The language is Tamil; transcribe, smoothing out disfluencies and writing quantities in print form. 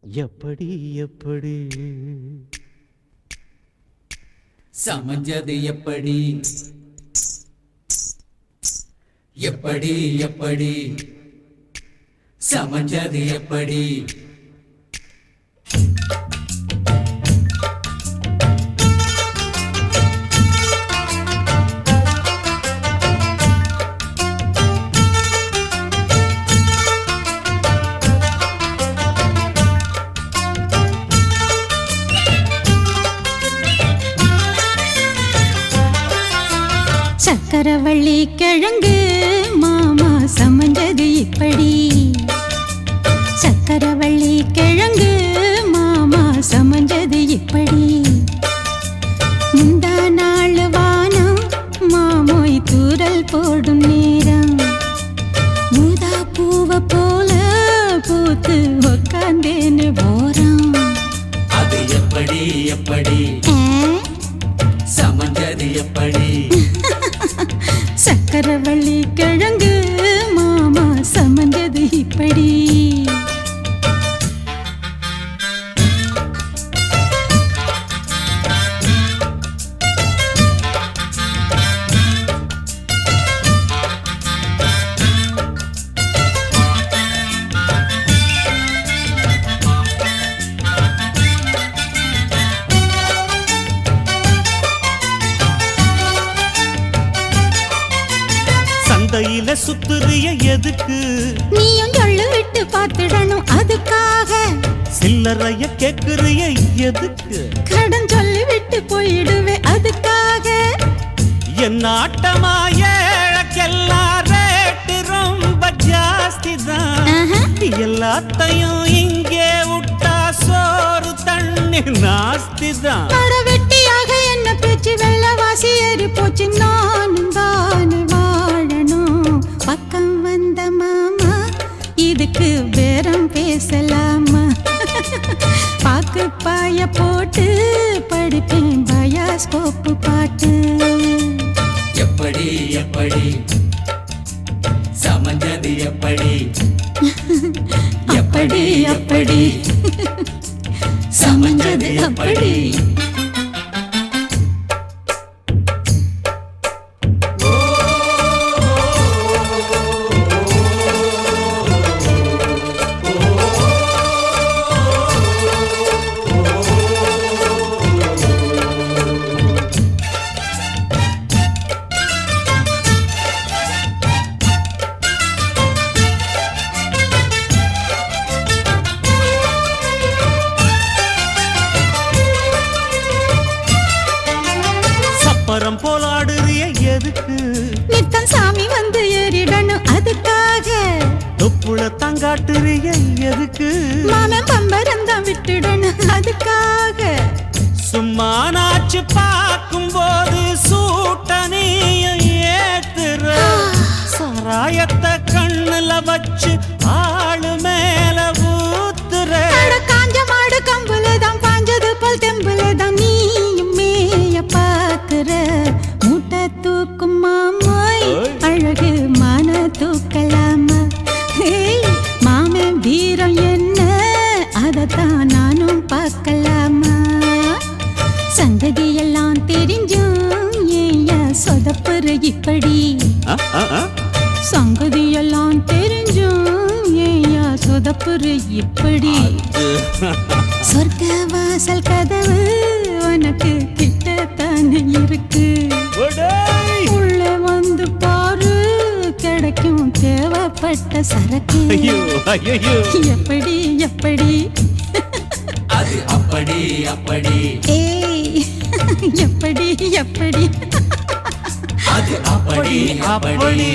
எப்படி எப்படி சமஞ்சது எப்படி எப்படி எப்படி சமஞ்சது எப்படி சக்கரவள்ளி கிழங்கு மாமா சமஞ்சது இப்படி சக்கரவள்ளி கிழங்கு மாமா சமஞ்சது இப்படி முந்தா நாள் வானம் மாமோய் தூரல் போடும் நேரம் மூதா பூவ போல பூத்து உக்காந்தேன்னு போறான் அது எப்படி எப்படி சமஞ்சது எப்படி சக்கரவள்ளி கிழங்கு மாமா சமஞ்சது இப்படி சந்தையில சுத்துறிய எதுக்கு நீயும் சொல்லு விட்டு பார்த்துடணும் அதுக்காக சில்லறைய கேக்குறிய எதுக்கு கடன் சொல்லி விட்டு போயிடுவே அதுக்காக என் ஆட்டமா ஏழக்கெல்லாம் ரேட்டு ரொம்ப ஜாஸ்தி தான் எல்லாத்தையும் இங்கே விட்டா சோறு தண்ணி நாஸ்தி தான் வெட்டியாக என்ன பேச்சு வெள்ளவாசி ஏறி போச்சு நானும் தானே வாழணும் பக்கம் வந்த மாமா இதுக்கு பேரம் பேசலாமா பாக்கு பாய போட்டு படிப்பேன் பயாஸ்கோப்பு பாட்டு எப்படி எப்படி சமஞ்சது எப்படி அப்படி அப்படி சமஞ்சது அப்படி பரம் போலாடுறிய எதுக்கு நித்தம் சாமி வந்து ஏறிடணும் அதுக்காக தொப்புள தங்காட்டுறிய எதுக்கு மாமன் பம்பரம் தான் விட்டுடணும் அதுக்காக சும்மா நாச்சு பார்க்கும் போது சூட்டனையும் ஏத்துற சாராயத்தை கண்ணுல வச்சு ஆளு மேல ஊத்துற காஞ்ச மாடு கம்புலதான் பாஞ்சது போல் தெம்புலதான் நீயும் மேய பாக்குற மூட்டை தூக்கும் மாமாய் அழகு மான தூக்கலாமா மாமன் வீரம் என்ன அதத்தான் நானும் பார்க்கலாமா சங்கதி எல்லாம் தெரிஞ்சும் ஏயா சொதப்புற இப்படி சங்கதி எல்லாம் தெரிஞ்சும் ஏயா சொதப்புற இப்படி சொர்க்க வாசல் கதவு உனக்கு கிட்டத்தானே இருக்கு உள்ள வந்து பாரு கிடைக்கும் தேவைப்பட்ட சரக்கு எப்படி எப்படி அது அப்படி அப்படி ஏய் எப்படி எப்படி அது அப்படி அப்படி